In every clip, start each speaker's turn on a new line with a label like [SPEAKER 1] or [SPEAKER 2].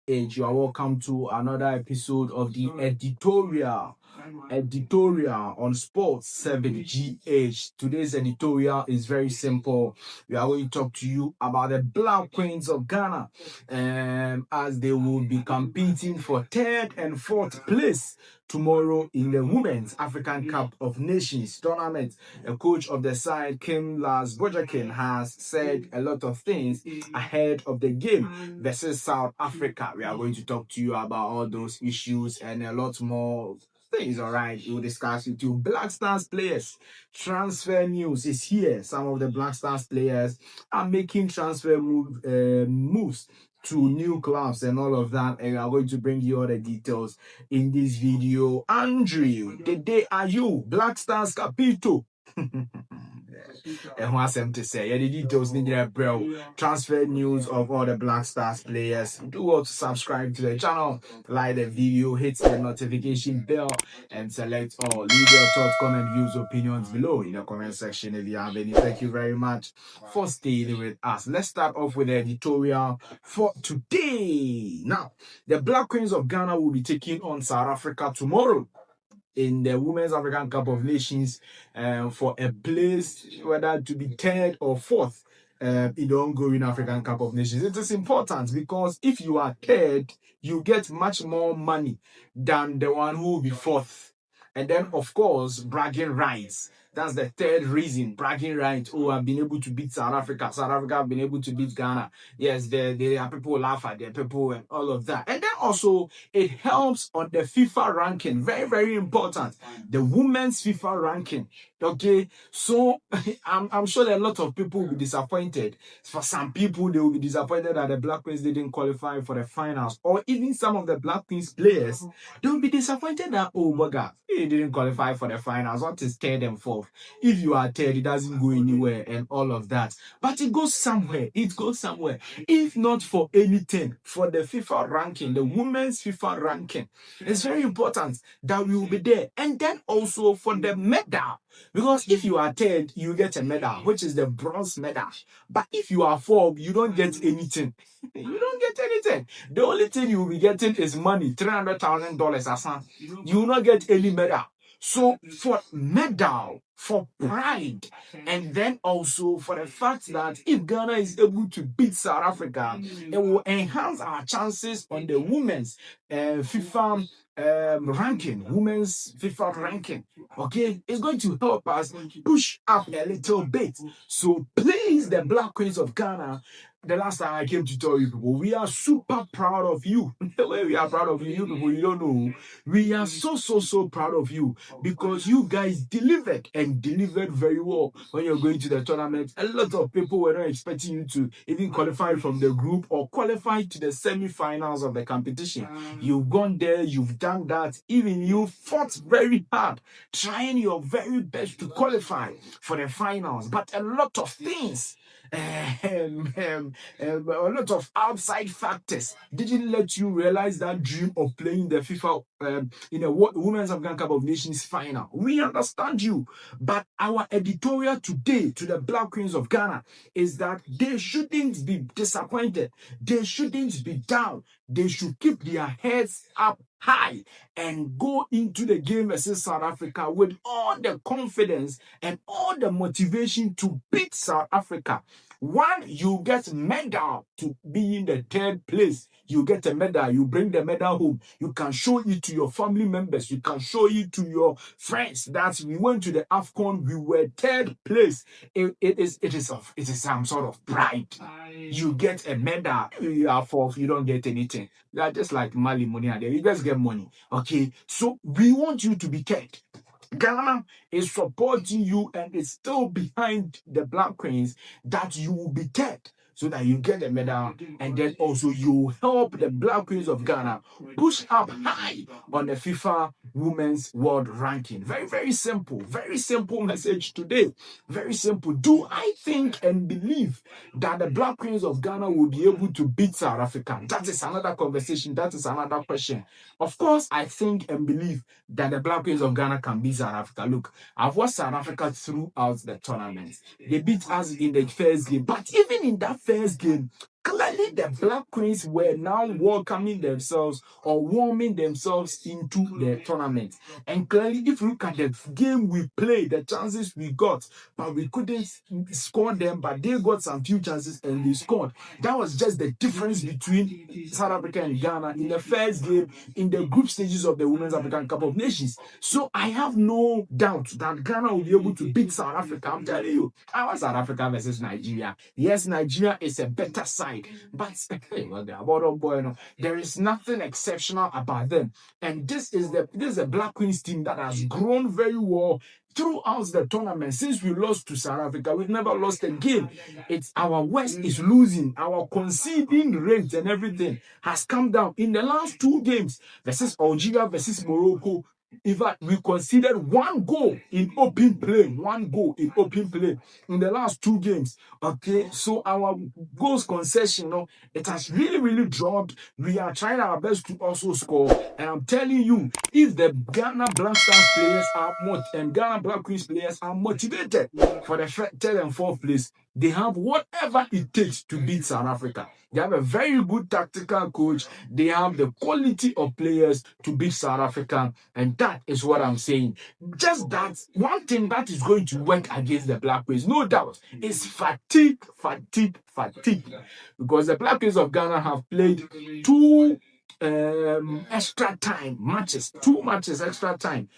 [SPEAKER 1] GH. You are welcome to another episode of the editorial on Sports 7GH. Today's editorial is very simple. We are going to talk to you about the Black Queens of Ghana, as they will be competing for third and fourth place tomorrow in the Women's African Cup of Nations tournament. The coach of the side, Kim Bojakin, has said a lot of things ahead of the game versus South Africa. We are going to talk to you about all those issues and a lot more things. All right, we'll discuss with you. Black Stars players transfer news is here. Some of the Black Stars players are making transfer moves to new clubs and all of that, and we are going to bring you all the details in this video. Andrew, the day Ayew, Black Stars Capito. And what's to say? Yeah, the details need there, bro. Transfer news of all the Black Stars players. Do well to subscribe to the channel, like the video, hit the notification bell, and select all. Leave your thoughts, comment, views, opinions below in the comment section if you have any. Thank you very much for staying with us. Let's start off with the editorial for today. Now, the Black Queens of Ghana will be taking on South Africa tomorrow in the Women's African Cup of Nations for a place, whether to be third or fourth in the ongoing African Cup of Nations. It is important because if you are third, you get much more money than the one who will be fourth. And then, of course, bragging rights. That's the third reason, bragging rights. Oh, I've been able to beat South Africa. South Africa have been able to beat Ghana. Yes, there are people who laugh at their people and all of that. And then also, it helps on the FIFA ranking. Very, very important. The women's FIFA ranking. Okay, so I'm sure that a lot of people will be disappointed. For some people, they will be disappointed that the Black Queens didn't qualify for the finals. Or even some of the Black Queens players, they will be disappointed that, oh, bugger, he didn't qualify for the finals. What is third and fourth? If you are third, it doesn't go anywhere and all of that. But it goes somewhere. It goes somewhere. If not for anything, for the FIFA ranking, the women's FIFA ranking, it's very important that we will be there. And then also for the medal. Because if you are third, you get a medal, which is the bronze medal. But if you are fourth, you don't get anything. You don't get anything. The only thing you will be getting is money, $300,000. You will not get any medal. So for medal, for pride, and then also for the fact that if Ghana is able to beat South Africa, it will enhance our chances on the women's FIFA ranking, women's FIFA ranking. Okay, it's going to help us push up a little bit. So please, the Black Queens of Ghana, the last time I came to tell you people, we are super proud of you. The way we are proud of you people, you don't know. We are so proud of you because you guys delivered and delivered very well when you're going to the tournament. A lot of people were not expecting you to even qualify from the group or qualify to the semi-finals of the competition. You've gone there, you've done that. Even you fought very hard, trying your very best to qualify for the finals. But a lot of things, a lot of outside factors didn't let you realize that dream of playing the FIFA in a Women's African Cup of Nations final. We understand you, but our editorial today to the Black Queens of Ghana is that they shouldn't be disappointed. They shouldn't be down. They should keep their heads up high and go into the game versus South Africa with all the confidence and all the motivation to beat South Africa. One, you get medal to be in the third place. You get a medal, you bring the medal home. You can show it to your family members. You can show it to your friends that we went to the AFCON, we were third place. It is some sort of pride. You get a medal, you are fourth, you don't get anything. You are just like Mali money and you just get money. Okay, so we want you to be third. Ghana is supporting you and is still behind the Black Queens that you will be third so that you get a medal, and then also you help the Black Queens of Ghana push up high on the FIFA Women's World Ranking. Very simple message today. Very simple. Do I think and believe that the Black Queens of Ghana will be able to beat South Africa? That is another conversation. That is another question. Of course, I think and believe that the Black Queens of Ghana can beat South Africa. Look, I've watched South Africa throughout the tournament. They beat us in the first game, but even in that first game, Clearly, the Black Queens were now welcoming themselves or warming themselves into the tournament. And clearly, if you look at the game we played, the chances we got, but we couldn't score them, but they got some few chances and they scored. That was just the difference between South Africa and Ghana in the first game in the group stages of the Women's African Cup of Nations. So I have no doubt that Ghana will be able to beat South Africa. I'm telling you, our South Africa versus Nigeria. Yes, Nigeria is a better side, but well, they are bottom boy, no, there is nothing exceptional about them. And this is a Black Queens team that has grown very well throughout the tournament. Since we lost to South Africa, we've never lost a game. It's our West is losing. Our conceding rate and everything has come down in the last two games versus Algeria versus Morocco. In fact, we conceded one goal in open play. One goal in open play in the last two games. Okay, so our goals concession, no, it has really dropped. We are trying our best to also score. And I'm telling you, if the Ghana Black Stars players are and Ghana Black Queens players are motivated for the third and fourth place, they have whatever it takes to beat South Africa. They have a very good tactical coach. They have the quality of players to beat South Africa. And that is what I'm saying. Just that one thing that is going to work against the Black Queens, no doubt, is fatigue. Because the Black Queens of Ghana have played two extra time matches, two matches extra time,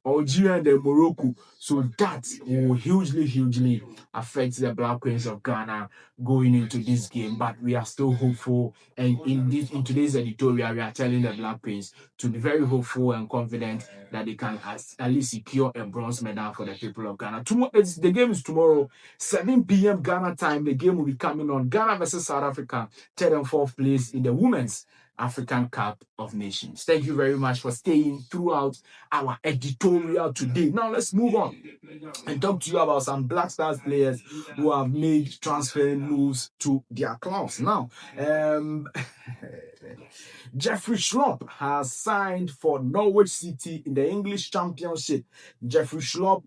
[SPEAKER 1] Algeria and Morocco. So that will hugely affect the Black Queens of Ghana going into this game. But we are still hopeful. And in today's editorial, we are telling the Black Queens to be very hopeful and confident that they can at least secure a bronze medal for the people of Ghana. The game is tomorrow, 7 p.m. Ghana time. The game will be coming on Ghana versus South Africa, third and fourth place in the Women's African Cup of Nations. Thank you very much for staying throughout our editorial today. Now let's move on and talk to you about some Black Stars players who have made transfer moves to their clubs. Now, Jeffrey Schlupp has signed for Norwich City in the English Championship. Jeffrey Schlupp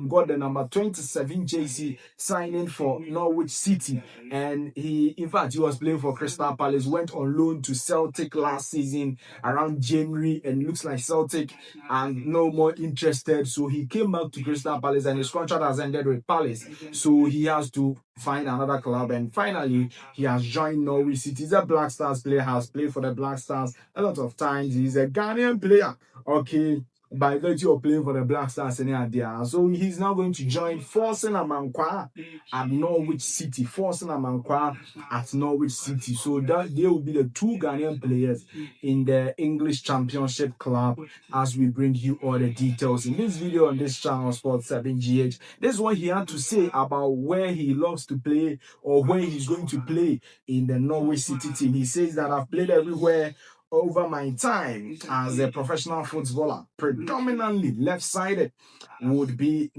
[SPEAKER 1] got the number 27 jersey signing for Norwich City, and in fact he was playing for Crystal Palace, went on loan to Celtic last season around January, and looks like Celtic are no more interested, so he came back to Crystal Palace and his contract has ended with Palace, so he has to find another club, and finally he has joined Norwich City. He's a Black Stars player, has played for the Black Stars a lot of times. He's a Ghanaian player, okay, by virtue of playing for the Black Stars in India. So he's now going to join Forsen Amankwa at Norwich City. Forsen Amankwa at Norwich City. So that they will be the two Ghanaian players in the English Championship club, as we bring you all the details in this video on this channel, Sports 7GH. This is what he had to say about where he loves to play or where he's going to play in the Norwich City team. He says that I've played everywhere over my time as a professional footballer. Predominantly left-sided would be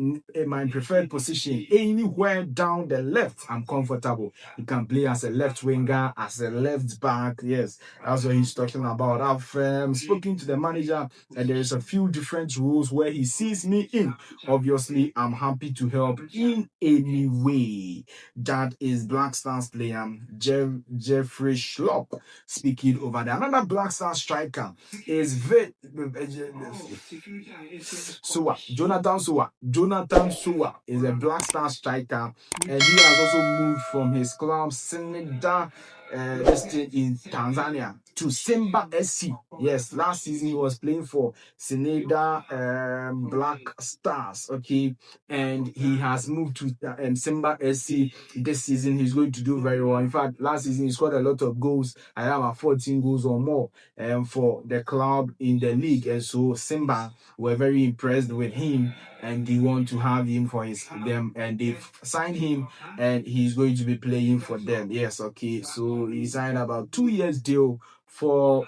[SPEAKER 1] my preferred position. Anywhere down the left, I'm comfortable. You can play as a left winger, as a left back. Yes, that's what he's talking about. I've spoken to the manager, and there is a few different roles where he sees me in. Obviously, I'm happy to help in any way. That is Black Stars player Jeffrey Schlupp speaking over there. Another Black Star striker is Jonathan Sowa. Jonathan Sowa is a Black Star striker, and he has also moved from his club Sinida in Tanzania to Simba SC. Yes, last season he was playing for Sinida Black Stars, okay, and he has moved to Simba SC. This season he's going to do very well. In fact, last season he scored a lot of goals. I have 14 goals or more for the club in the league, and so Simba were very impressed with him, and they want to have him for them, and they've signed him, and he's going to be playing for them. Yes, okay, so he signed about 2 years deal for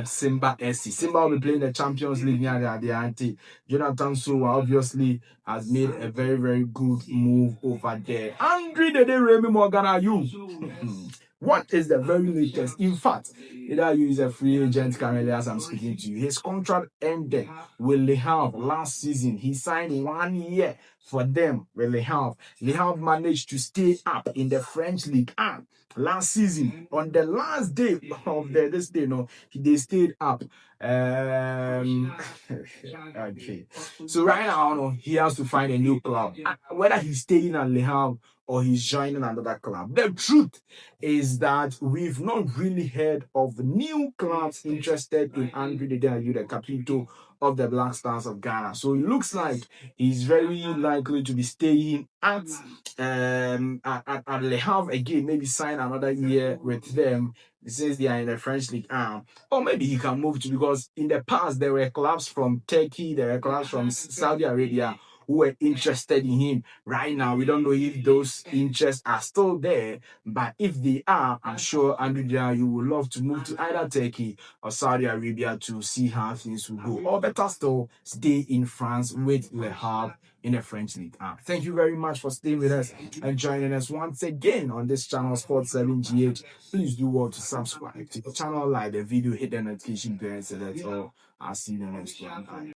[SPEAKER 1] Simba SC. Simba will be playing the Champions League near the ante. Jonathan Sowa obviously has made a very good move over there. Andre Dede Remy Morgan Ayew What is the very latest? In fact, Ayew is a free agent currently as I'm speaking to you. His contract ended with Le Havre last season. He signed 1 year for them with Le Havre. Le Havre managed to stay up in the French League last season. On the last day of this day, no, they stayed up. Okay. So right now, no, he has to find a new club. Whether he's staying at Le Havre or he's joining another club. The truth is that we've not really heard of new clubs interested in Andre Ayew, the capito of the Black Stars of Ghana. So it looks like he's very likely to be staying at Le Havre again, maybe sign another year with them since they are in the French League arm. Or maybe he can move to, because in the past there were clubs from Turkey, there were clubs from Saudi Arabia who were interested in him. Right now, we don't know if those interests are still there, but if they are, I'm sure Andre Ayew would love to move to either Turkey or Saudi Arabia to see how things will go. Or better still, stay in France with Le Havre in the French League. Thank you very much for staying with us and joining us once again on this channel, Sports 7GH. Please do well to subscribe to the channel, like the video, hit the notification bell, so that's all. I'll see you in the next one. Bye.